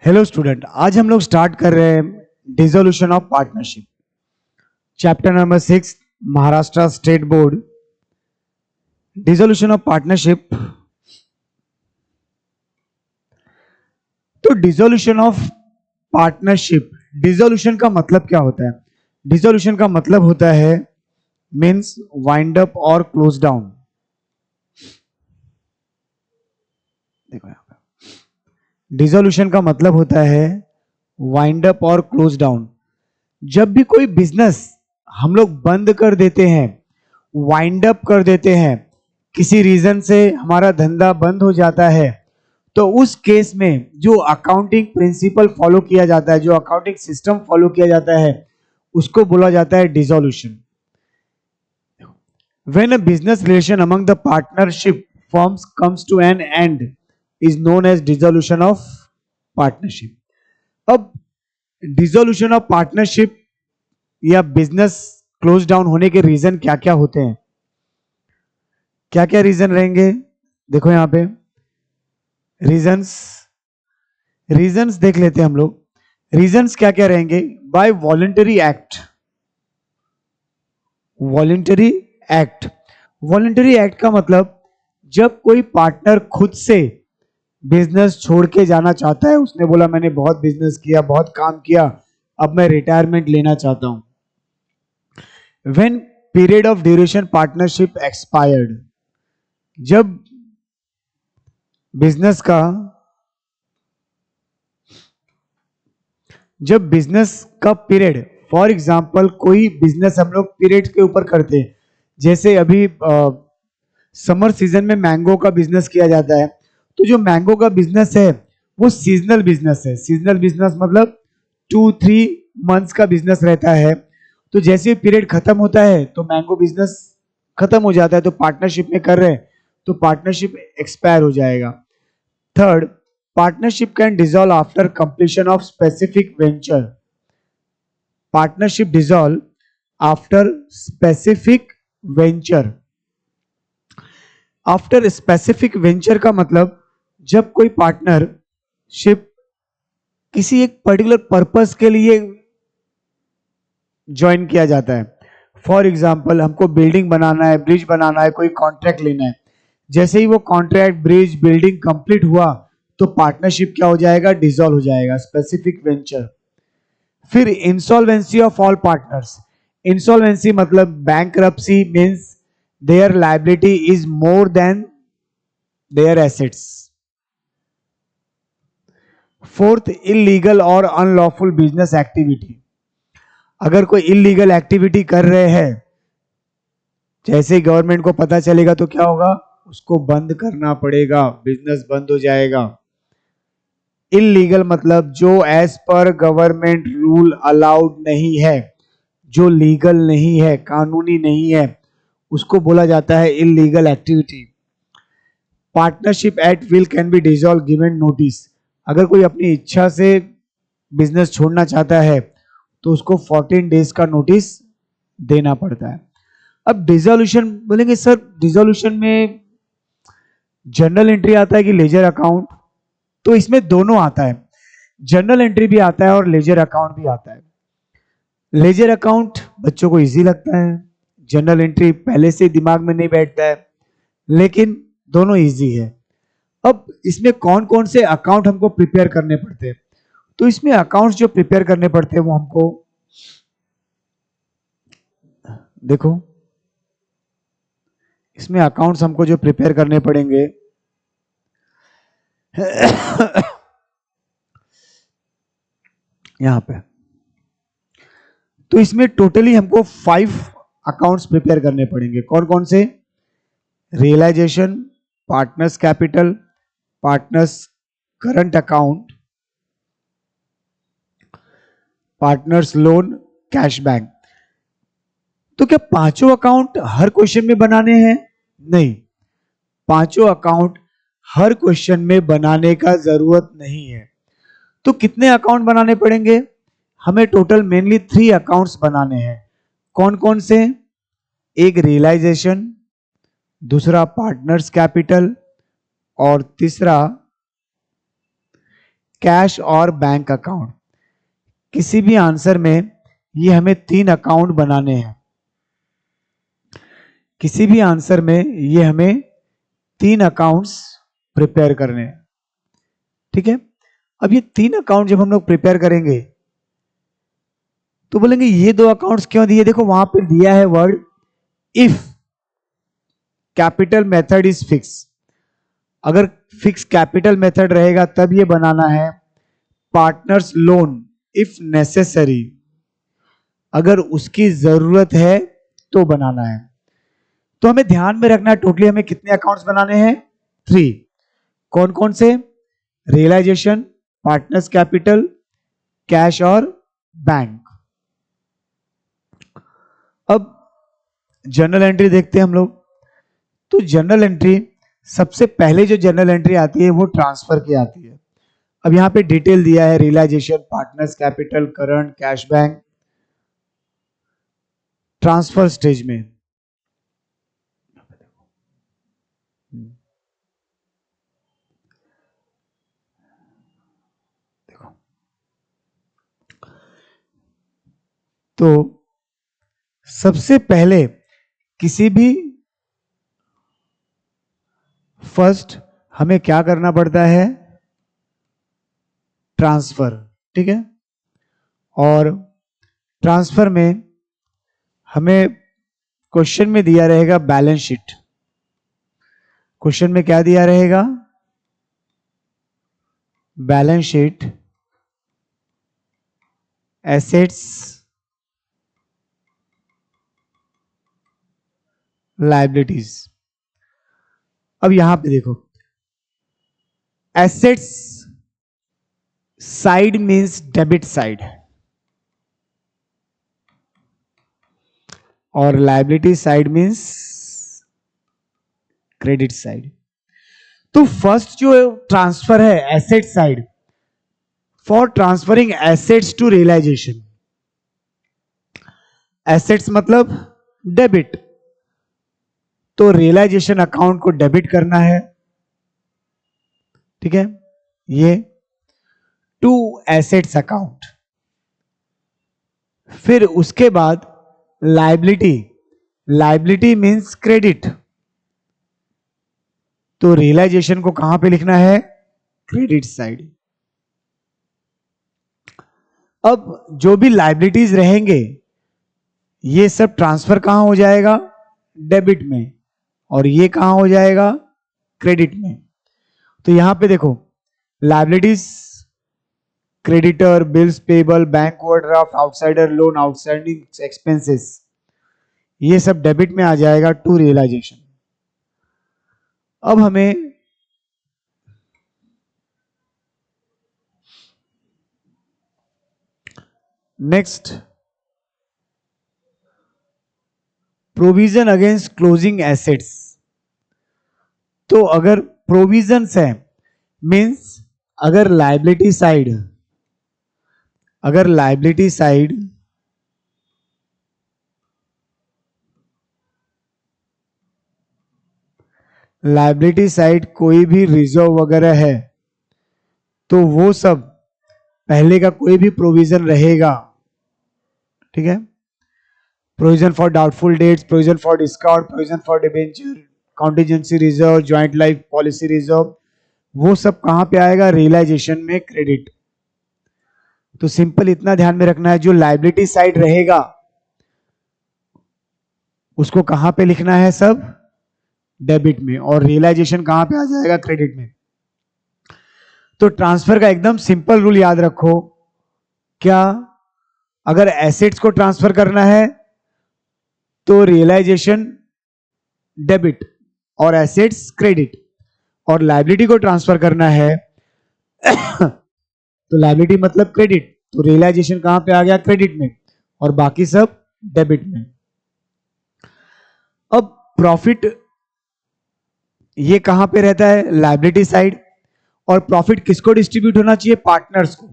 Hello student, आज हम लोग स्टार्ट कर रहे हैं dissolution of partnership, chapter number 6, Maharashtra state board. Dissolution of partnership. तो डिसोल्यूशन ऑफ पार्टनरशिप, डिसोल्यूशन का मतलब क्या होता है? डिसोल्यूशन का मतलब होता है मीन्स वाइंड अप और क्लोज डाउन। देखो यहां पे डिसोल्यूशन का मतलब होता है वाइंड अप और क्लोज डाउन। जब भी कोई बिजनेस हम लोग बंद कर देते हैं, वाइंड अप कर देते हैं, किसी रीजन से हमारा धंधा बंद हो जाता है, तो उस केस में जो अकाउंटिंग प्रिंसिपल फॉलो किया जाता है, जो अकाउंटिंग सिस्टम फॉलो किया जाता है, उसको बोला जाता है dissolution. When a business relation among the partnership firms comes to an end is known as dissolution of partnership. अब डिसोल्यूशन ऑफ पार्टनरशिप या बिजनेस क्लोज डाउन होने के रीजन क्या क्या होते हैं, क्या क्या रीजन रहेंगे? देखो यहां पे रीजंस रीजंस देख लेते हैं हम लोग। रीजंस क्या क्या रहेंगे? By voluntary act. Voluntary act, voluntary act का मतलब जब कोई पार्टनर खुद से बिजनेस छोड़ के जाना चाहता है, उसने बोला मैंने बहुत बिजनेस किया, बहुत काम किया, अब मैं रिटायरमेंट लेना चाहता हूं। When period of duration partnership expired, जब बिजनेस का जब बिजनेस का पीरियड, फॉर एग्जांपल कोई बिजनेस हम लोग पीरियड के ऊपर करते हैं, जैसे अभी समर सीजन में मैंगो का बिजनेस किया जाता है, तो जो मैंगो का बिजनेस है वो सीजनल बिजनेस है। सीजनल बिजनेस मतलब 2-3 मंथ्स का बिजनेस रहता है। तो जैसे ही पीरियड खत्म होता है तो मैंगो बिजनेस खत्म हो जाता है, तो पार्टनरशिप में कर रहे हैं तो पार्टनरशिप एक्सपायर हो जाएगा। Third, partnership can dissolve after completion of specific venture. Partnership dissolve after specific venture. After specific venture का मतलब जब कोई पार्टनरशिप किसी एक पर्टिकुलर पर्पस के लिए ज्वाइन किया जाता है। फॉर एग्जाम्पल हमको बिल्डिंग बनाना है, ब्रिज बनाना है, कोई कॉन्ट्रैक्ट लेना है। जैसे ही वो कॉन्ट्रैक्ट, ब्रिज, बिल्डिंग कंप्लीट हुआ तो पार्टनरशिप क्या हो जाएगा? डिसॉल्व हो जाएगा, स्पेसिफिक वेंचर। फिर insolvency of all partners. Insolvency मतलब bankruptcy means their liability is more than their assets. Fourth, illegal और अनलॉफुल बिजनेस एक्टिविटी। अगर कोई इलीगल एक्टिविटी कर रहे हैं, जैसे गवर्नमेंट को पता चलेगा तो क्या होगा? उसको बंद करना पड़ेगा, बिजनेस बंद हो जाएगा। इलीगल मतलब जो as per government rule allowed नहीं है, जो लीगल नहीं है, कानूनी नहीं है, उसको बोला जाता है illegal activity. Partnership at will can be dissolve given notice. अगर कोई अपनी इच्छा से बिजनेस छोड़ना चाहता है तो उसको 14 डेज का नोटिस देना पड़ता है। अब डिसोल्यूशन बोलेंगे सर, डिसोल्यूशन में जर्नल एंट्री आता है कि लेजर अकाउंट? तो इसमें दोनों आता है, जर्नल एंट्री भी आता है और लेजर अकाउंट भी आता है। लेजर अकाउंट बच्चों को इजी लगता है, जर्नल एंट्री पहले से दिमाग में नहीं बैठता है, लेकिन दोनों इजी है। अब इसमें कौन कौन से अकाउंट हमको प्रिपेयर करने पड़ते हैं? तो इसमें अकाउंट्स जो प्रिपेयर करने पड़ते हैं वो हमको देखो, इसमें अकाउंट्स हमको जो प्रिपेयर करने पड़ेंगे यहां पे, तो इसमें टोटली हमको 5 अकाउंट्स प्रिपेयर करने पड़ेंगे। कौन कौन से? Realisation, partners capital, partners current account, partners loan, cash bank. तो क्या पांचों अकाउंट हर क्वेश्चन में बनाने हैं? नहीं, पांचों अकाउंट हर क्वेश्चन में बनाने का जरूरत नहीं है। तो कितने अकाउंट बनाने पड़ेंगे? हमें टोटल मेनली 3 अकाउंट्स बनाने हैं। कौन कौन से? एक रियलाइजेशन, दूसरा पार्टनर्स कैपिटल और तीसरा कैश और बैंक अकाउंट। किसी भी आंसर में ये हमें 3 अकाउंट बनाने हैं। किसी भी आंसर में ये हमें 3 अकाउंट्स प्रिपेयर करने हैं। ठीक है, अब ये 3 अकाउंट जब हम लोग प्रिपेयर करेंगे तो बोलेंगे ये 2 अकाउंट्स क्यों दिए? देखो वहां पे दिया है word if capital method is fix. अगर फिक्स कैपिटल मेथड रहेगा तब ये बनाना है। पार्टनर्स लोन इफ नेसेसरी, अगर उसकी जरूरत है तो बनाना है। तो हमें ध्यान में रखना है टोटली हमें कितने अकाउंट्स बनाने हैं? 3। कौन कौन से? रियलाइजेशन, पार्टनर्स कैपिटल, कैश और बैंक। अब जर्नल एंट्री देखते हैं हम लोग। तो जर्नल एंट्री, सबसे पहले जो जर्नल एंट्री आती है वो ट्रांसफर की आती है। अब यहां पे डिटेल दिया है, realisation, partners capital, current, cash, bank. Transfer stage में देखो, तो सबसे पहले किसी भी फर्स्ट हमें क्या करना पड़ता है? ट्रांसफर। ठीक है, और ट्रांसफर में हमें क्वेश्चन में दिया रहेगा बैलेंस शीट। क्वेश्चन में क्या दिया रहेगा? Balance sheet, assets, liabilities. अब यहां पे देखो, assets side means debit side और liability side means credit side. तो फर्स्ट जो ट्रांसफर है asset side, for transferring assets to realisation. Assets मतलब डेबिट, तो रियलाइजेशन अकाउंट को डेबिट करना है। ठीक है, ये टू एसेट्स अकाउंट। फिर उसके बाद लायबिलिटी, लायबिलिटी मींस क्रेडिट, तो रियलाइजेशन को कहां पे लिखना है? Credit side. अब जो भी लायबिलिटीज रहेंगे ये सब ट्रांसफर कहां हो जाएगा? डेबिट में, और ये कहां हो जाएगा? क्रेडिट में। तो यहां पे देखो, liabilities, creditor, bills payable, bank overdraft, outsider loan, outstanding expenses, ये सब डेबिट में आ जाएगा टू रियलाइजेशन। अब हमें next, provision against closing assets. तो अगर प्रोविजंस है मींस अगर लायबिलिटी साइड, अगर लायबिलिटी साइड लायबिलिटी साइड कोई भी रिजर्व वगैरह है तो वो सब पहले का कोई भी प्रोविजन रहेगा। ठीक है, provision for doubtful debts, provision for discount, provision for debenture, contingency reserve, joint life policy reserve, वो सब कहां पे आएगा? रियलाइजेशन में क्रेडिट। तो सिंपल इतना ध्यान में रखना है, जो लायबिलिटी साइड रहेगा उसको कहां पे लिखना है? सब डेबिट में, और रियलाइजेशन कहां पे आ जाएगा? क्रेडिट में। तो ट्रांसफर का एकदम सिंपल रूल याद रखो, क्या? अगर एसेट्स को ट्रांसफर करना है तो रियलाइजेशन डेबिट और एसेट्स क्रेडिट, और लायबिलिटी को ट्रांसफर करना है तो लायबिलिटी मतलब क्रेडिट, तो रियलाइजेशन कहां पे आ गया? क्रेडिट में, और बाकी सब डेबिट में। अब प्रॉफिट ये कहां पे रहता है? Liability side. और प्रॉफिट किसको डिस्ट्रीब्यूट होना चाहिए? पार्टनर्स को।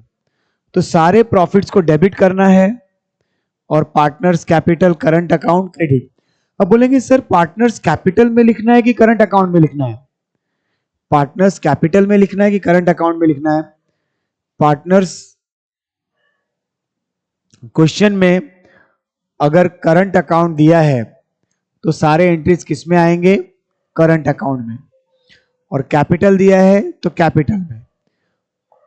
तो सारे प्रॉफिट्स को डेबिट करना है, और partners capital, current account, credit. अब बोलेंगे सर पार्टनर्स कैपिटल में लिखना है कि करंट अकाउंट में लिखना है? पार्टनर्स कैपिटल में लिखना है कि करंट अकाउंट में लिखना है? पार्टनर्स क्वेश्चन में अगर करंट अकाउंट दिया है तो सारे एंट्रीज किस में आएंगे? करंट अकाउंट में। और कैपिटल दिया है तो कैपिटल में,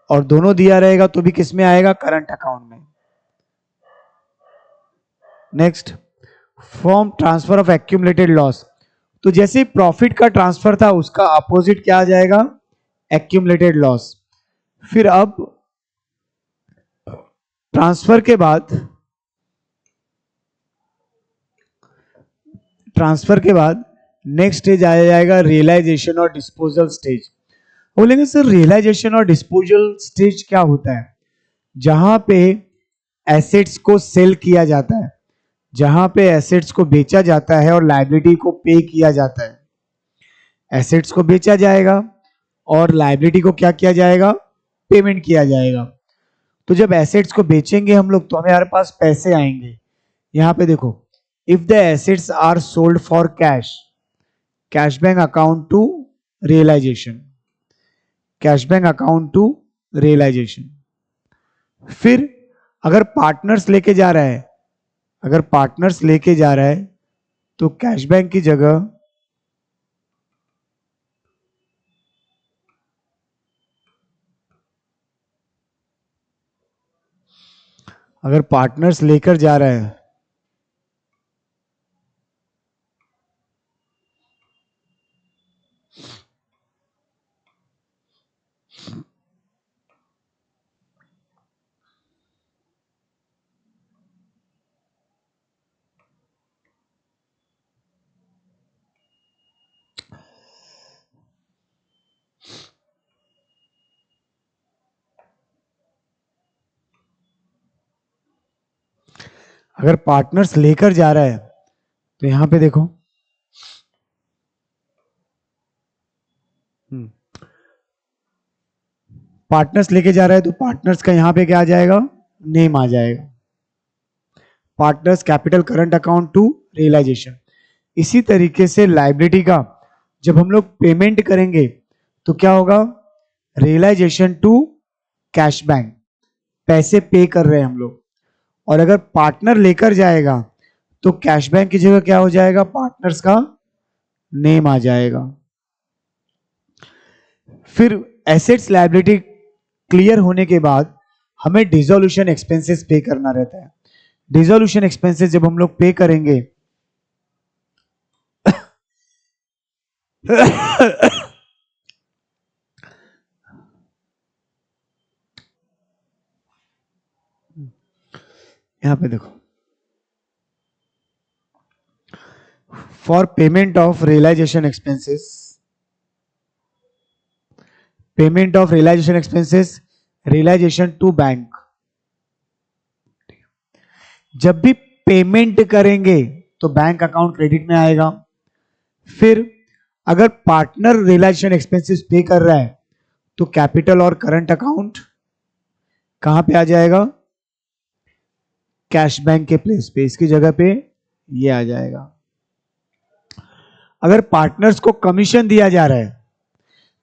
और दोनों दिया रहेगा तो भी किस में आएगा? करंट अकाउंट में। Next, form transfer of accumulated loss. तो जैसे प्रॉफिट का ट्रांसफर था उसका अपोजिट क्या आ जाएगा? Accumulated loss. फिर अब ट्रांसफर के बाद नेक्स्ट स्टेज आ जाएगा रियलाइजेशन और डिस्पोजल स्टेज। बोलेंगे सर रियलाइजेशन और डिस्पोजल स्टेज क्या होता है? जहां पे एसेट्स को सेल किया जाता है, जहां पे एसेट्स को बेचा जाता है और लायबिलिटी को पे किया जाता है। एसेट्स को बेचा जाएगा और लायबिलिटी को क्या किया जाएगा? पेमेंट किया जाएगा। तो जब एसेट्स को बेचेंगे हम लोग तो हमारे पास पैसे आएंगे। यहां पे देखो, if the assets are sold for cash, cash bank account to realisation, cash bank account to realisation. फिर अगर पार्टनर्स लेके जा रहा है, अगर पार्टनर्स लेके जा रहा है तो कैश बैंक की जगह अगर पार्टनर्स लेकर जा रहा है अगर पार्टनर्स लेकर जा रहा है तो यहां पे देखो, पार्टनर्स लेके जा रहा है तो पार्टनर्स का यहां पे क्या आ जाएगा? नेम आ जाएगा। Partners capital current account to realisation. इसी तरीके से लायबिलिटी का जब हम लोग पेमेंट करेंगे तो क्या होगा? रियलाइजेशन टू कैश बैंक, पैसे पे कर रहे हैं हम लोग। और अगर पार्टनर लेकर जाएगा तो कैश बैंक की जगह क्या हो जाएगा? पार्टनर्स का नेम आ जाएगा। फिर एसेट्स लायबिलिटी क्लियर होने के बाद हमें डिसोल्यूशन एक्सपेंसेस पे करना रहता है। डिसोल्यूशन एक्सपेंसेस जब हम लोग पे करेंगे यहां पे देखो, for payment of realisation expenses, payment of realisation expenses, realisation to bank. जब भी पेमेंट करेंगे तो बैंक अकाउंट क्रेडिट में आएगा। फिर अगर पार्टनर रियलाइजेशन एक्सपेंसेस पे कर रहा है तो कैपिटल और करंट अकाउंट कहां पे आ जाएगा? कैश बैंक के प्लेस पे, इसकी जगह पे ये आ जाएगा। अगर पार्टनर्स को कमीशन दिया जा रहा है,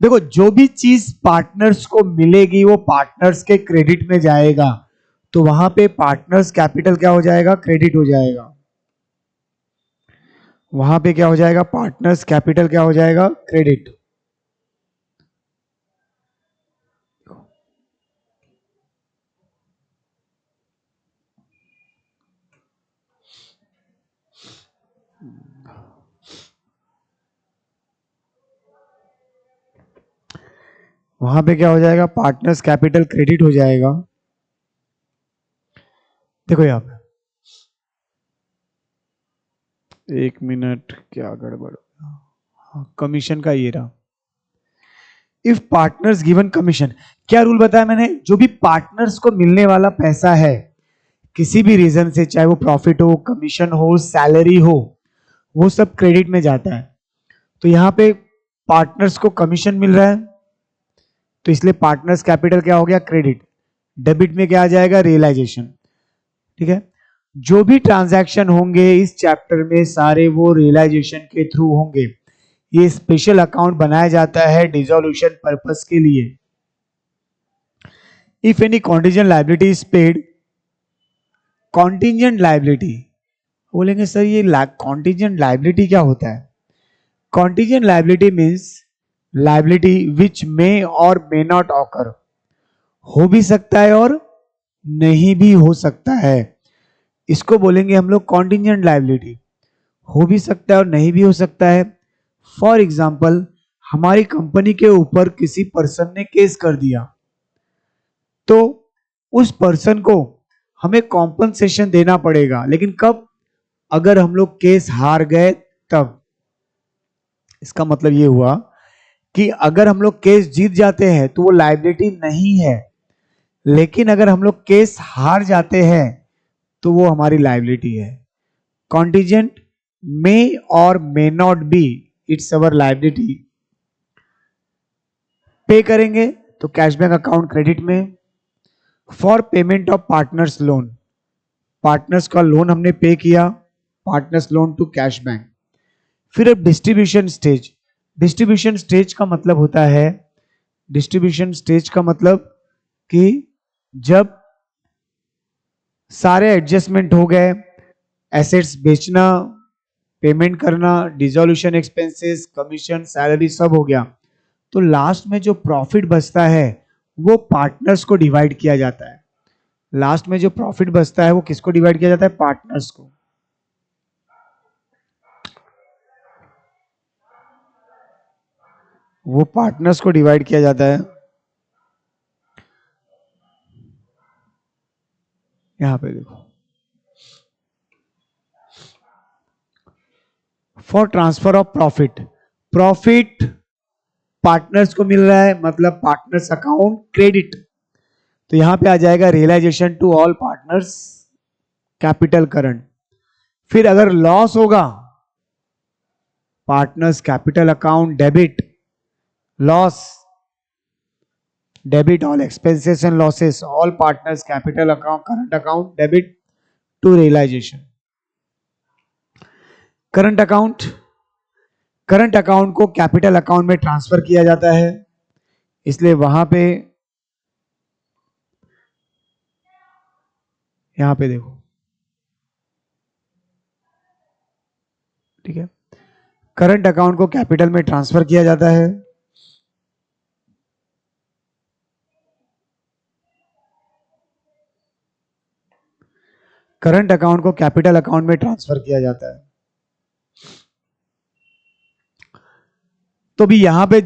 देखो जो भी चीज पार्टनर्स को मिलेगी वो पार्टनर्स के क्रेडिट में जाएगा, तो वहां पे पार्टनर्स कैपिटल क्या हो जाएगा? क्रेडिट हो जाएगा। वहां पे क्या हो जाएगा? पार्टनर्स कैपिटल क्या हो जाएगा? क्रेडिट। वहां पे क्या हो जाएगा? पार्टनर्स कैपिटल क्रेडिट हो जाएगा। देखो यहां पे, एक मिनट, क्या गड़बड़, कमीशन का ये रहा। इफ पार्टनर्स गिवन कमीशन, क्या रूल बताया मैंने? जो भी पार्टनर्स को मिलने वाला पैसा है किसी भी रीजन से, चाहे वो प्रॉफिट हो, कमीशन हो, सैलरी हो, वो सब क्रेडिट में जाता है। तो यहां पे पार्टनर्स को कमीशन मिल रहा है तो इसलिए पार्टनर्स कैपिटल क्या हो गया? क्रेडिट। डेबिट में क्या आ जाएगा? रियलाइजेशन। ठीक है, जो भी ट्रांजैक्शन होंगे इस चैप्टर में सारे वो रियलाइजेशन के थ्रू होंगे। ये स्पेशल अकाउंट बनाया जाता है डिसोल्यूशन पर्पस के लिए। If any contingent liability is paid, contingent liability, बोलेंगे सर ये कॉन्टीजेंट लाइबिलिटी क्या होता है? Contingent liability means liability which may और मे नॉट ऑकर, हो भी सकता है और नहीं भी हो सकता है, इसको बोलेंगे हम लोग कॉन्टीजेंट लाइबिलिटी। हो भी सकता है और नहीं भी हो सकता है। फॉर एग्जाम्पल, हमारी कंपनी के ऊपर किसी पर्सन ने केस कर दिया, तो उस पर्सन को हमें कॉम्पनसेशन देना पड़ेगा, लेकिन कब? अगर हम लोग केस हार गए तब। इसका मतलब ये हुआ कि अगर हम लोग केस जीत जाते हैं तो वो लायबिलिटी नहीं है, लेकिन अगर हम लोग केस हार जाते हैं तो वो हमारी लायबिलिटी है। कॉन्टीजेंट मे और may not be, it's our liability. Pay करेंगे तो कैश बैंक अकाउंट क्रेडिट में। For payment of partners loan, partners का लोन हमने पे किया, partners loan to cash bank. फिर अब डिस्ट्रीब्यूशन स्टेज, डिस्ट्रीब्यूशन स्टेज का मतलब होता है, डिस्ट्रीब्यूशन स्टेज का मतलब कि जब सारे एडजस्टमेंट हो गए, एसेट्स बेचना, पेमेंट करना, डिसोल्यूशन एक्सपेंसेस, कमीशन, सैलरी सब हो गया, तो लास्ट में जो प्रॉफिट बचता है वो पार्टनर्स को डिवाइड किया जाता है। लास्ट में जो प्रॉफिट बचता है वो किसको डिवाइड किया जाता है? पार्टनर्स को। वो पार्टनर्स को डिवाइड किया जाता है। यहां पे देखो, for transfer of profit, profit partners को मिल रहा है, मतलब पार्टनर्स अकाउंट क्रेडिट, तो यहां पे आ जाएगा realisation to all partners capital current. फिर अगर लॉस होगा, partners capital account debit, loss debit all expenses and losses, all partners capital account current account debit to realisation. Current account, current account को capital account में transfer किया जाता है, इसलिए वहां पे, यहां पे देखो, ठीक है, करंट अकाउंट को कैपिटल में ट्रांसफर किया जाता है। करंट अकाउंट को कैपिटल अकाउंट में ट्रांसफर किया जाता है। तो भी यहां पे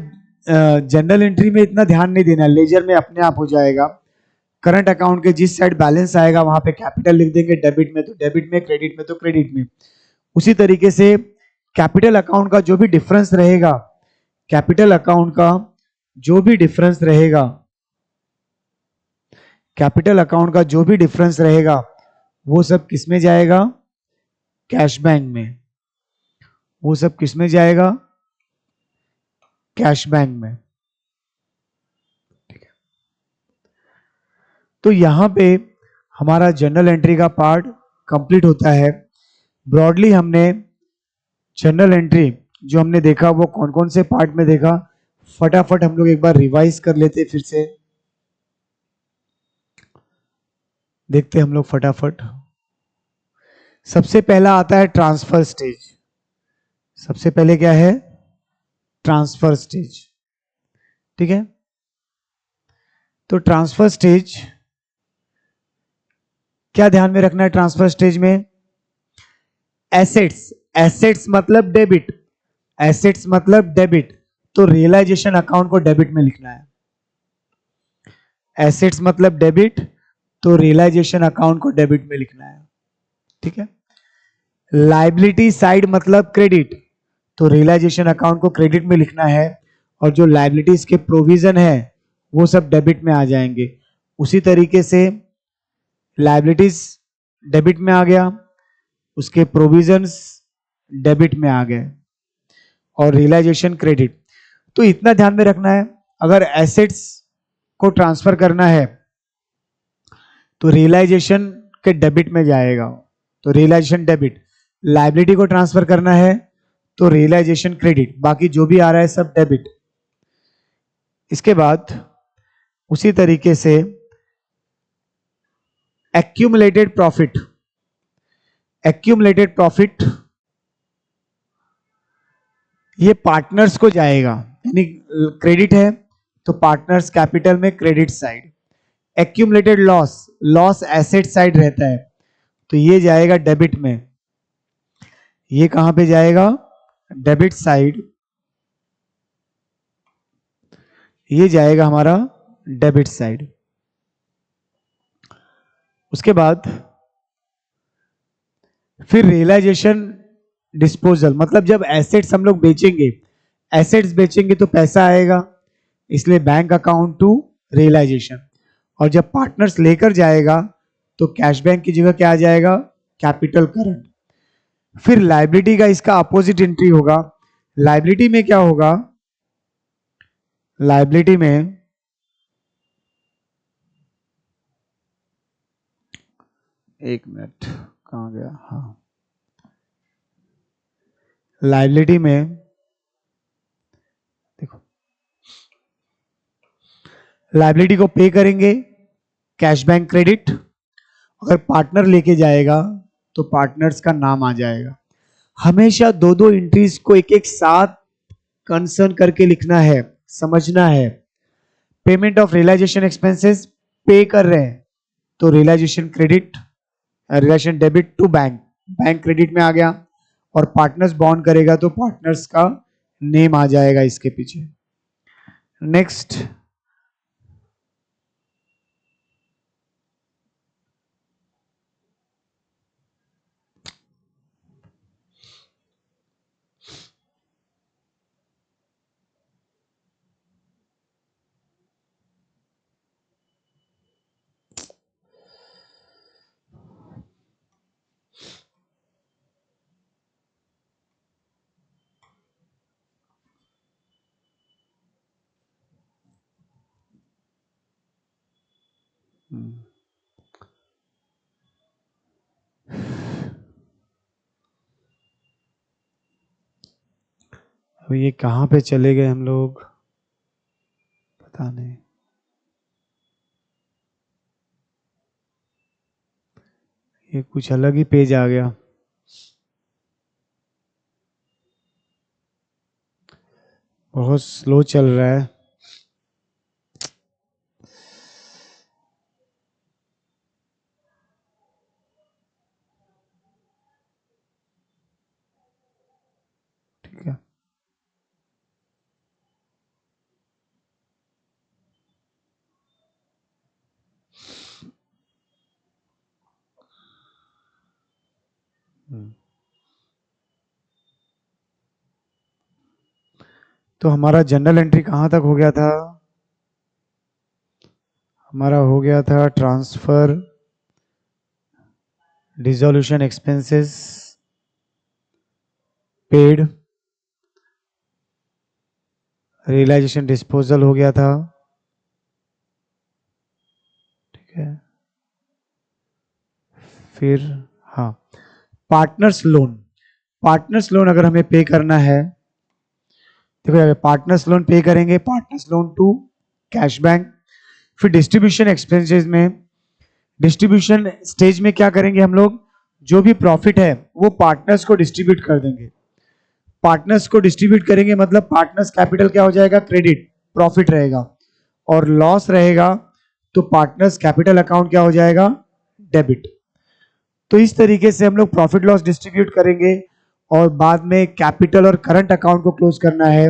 जनरल एंट्री में इतना ध्यान नहीं देना, लेजर में अपने आप हो जाएगा। करंट अकाउंट के जिस साइड बैलेंस आएगा वहां पे कैपिटल लिख देंगे, डेबिट में तो डेबिट में, क्रेडिट में तो क्रेडिट में। उसी तरीके से कैपिटल अकाउंट का जो भी डिफरेंस रहेगा, कैपिटल अकाउंट का जो भी डिफरेंस रहेगा, कैपिटल अकाउंट का जो भी डिफरेंस रहेगा वो सब किस में जाएगा? कैश बैंक में। वो सब किस में जाएगा? कैश बैंक में। ठीक है, तो यहां पे हमारा जनरल एंट्री का पार्ट कंप्लीट होता है। ब्रॉडली हमने जनरल एंट्री जो हमने देखा वो कौन कौन से पार्ट में देखा, फटाफट हम लोग एक बार रिवाइज कर लेते, फिर से देखते हम लोग फटाफट। सबसे पहला आता है ट्रांसफर स्टेज। सबसे पहले क्या है? Transfer stage. ठीक है, तो ट्रांसफर स्टेज क्या ध्यान में रखना है? ट्रांसफर स्टेज में एसेट्स, एसेट्स मतलब डेबिट, एसेट्स मतलब डेबिट, तो रियलाइजेशन अकाउंट को डेबिट में लिखना है। एसेट्स मतलब डेबिट, तो रियलाइजेशन अकाउंट को डेबिट में लिखना है। ठीक है, लाइबिलिटी साइड मतलब क्रेडिट, तो रियलाइजेशन अकाउंट को क्रेडिट में लिखना है, और जो लाइबिलिटीज के प्रोविजन है वो सब डेबिट में आ जाएंगे। उसी तरीके से लाइबिलिटीज डेबिट में आ गया, उसके प्रोविजंस डेबिट में आ गए, और रियलाइजेशन क्रेडिट। तो इतना ध्यान में रखना है, अगर एसेट्स को ट्रांसफर करना है तो रियलाइजेशन के डेबिट में जाएगा, तो रियलाइजेशन डेबिट। लाइबिलिटी को ट्रांसफर करना है तो रियलाइजेशन क्रेडिट, बाकी जो भी आ रहा है सब डेबिट। इसके बाद उसी तरीके से एक्यूमुलेटेड प्रॉफिट, एक्यूमुलेटेड प्रॉफिट ये पार्टनर्स को जाएगा, यानी क्रेडिट है तो पार्टनर्स कैपिटल में credit side. Accumulated loss, loss asset side रहता है तो ये जाएगा डेबिट में। ये कहां पे जाएगा? डेबिट साइड, ये जाएगा हमारा डेबिट साइड। उसके बाद फिर रियलाइजेशन डिस्पोजल, मतलब जब एसेट्स हम लोग बेचेंगे, एसेट्स बेचेंगे तो पैसा आएगा, इसलिए बैंक अकाउंट टू रियलाइजेशन। और जब पार्टनर्स लेकर जाएगा तो कैश बैंक की जगह क्या आ जाएगा? Capital current. फिर लायबिलिटी का इसका अपोजिट एंट्री होगा। लायबिलिटी में क्या होगा? लायबिलिटी में एक मिनट, कहां गया? हाँ, लायबिलिटी में देखो, लायबिलिटी को पे करेंगे कैश बैंक क्रेडिट, अगर पार्टनर लेके जाएगा तो पार्टनर्स का नाम आ जाएगा। हमेशा दो दो एंट्रीज को एक एक साथ कंसर्न करके लिखना है, समझना है। पेमेंट ऑफ रियलाइजेशन एक्सपेंसेस, पे कर रहे हैं तो realisation credit, realisation debit to bank, bank credit में आ गया। और पार्टनर्स बॉन्ड करेगा तो पार्टनर्स का नेम आ जाएगा इसके पीछे। नेक्स्ट, अब ये कहां पे चले गए हम लोग, पता नहीं। ये कुछ अलग ही पेज आ गया। बहुत स्लो चल रहा है। ठीक है, तो हमारा जनरल एंट्री कहां तक हो गया था? हमारा हो गया था transfer, dissolution expenses paid, realisation disposal हो गया था। ठीक है, फिर हाँ, पार्टनर्स लोन, पार्टनर्स लोन अगर हमें पे करना है, देखो अगर पार्टनर्स लोन पे करेंगे, partners loan to cash bank. फिर डिस्ट्रीब्यूशन एक्सपेंसेस में, डिस्ट्रीब्यूशन स्टेज में क्या करेंगे हम लोग? जो भी प्रॉफिट है वो पार्टनर्स को डिस्ट्रीब्यूट कर देंगे। पार्टनर्स को डिस्ट्रीब्यूट करेंगे मतलब पार्टनर्स कैपिटल क्या हो जाएगा? क्रेडिट, प्रॉफिट रहेगा। और लॉस रहेगा तो पार्टनर्स कैपिटल अकाउंट क्या हो जाएगा? डेबिट। तो इस तरीके से हम लोग प्रॉफिट लॉस डिस्ट्रीब्यूट करेंगे और बाद में कैपिटल और करंट अकाउंट को क्लोज करना है।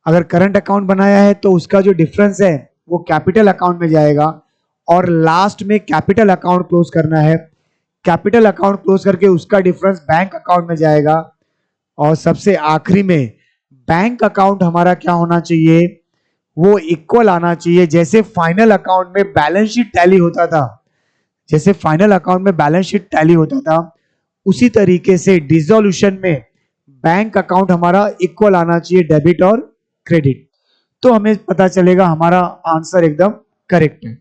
अगर करंट अकाउंट बनाया है तो उसका जो डिफरेंस है वो कैपिटल अकाउंट में जाएगा और लास्ट में कैपिटल अकाउंट क्लोज करना है। कैपिटल अकाउंट क्लोज करके उसका डिफरेंस बैंक अकाउंट में जाएगा और सबसे आखिरी में बैंक अकाउंट हमारा क्या होना चाहिए? वो इक्वल आना चाहिए, जैसे फाइनल अकाउंट में बैलेंस शीट टैली होता था, जैसे फाइनल अकाउंट में बैलेंस शीट टैली होता था उसी तरीके से डिसोल्यूशन में बैंक अकाउंट हमारा इक्वल आना चाहिए, डेबिट और क्रेडिट। तो हमें पता चलेगा हमारा आंसर एकदम करेक्ट है।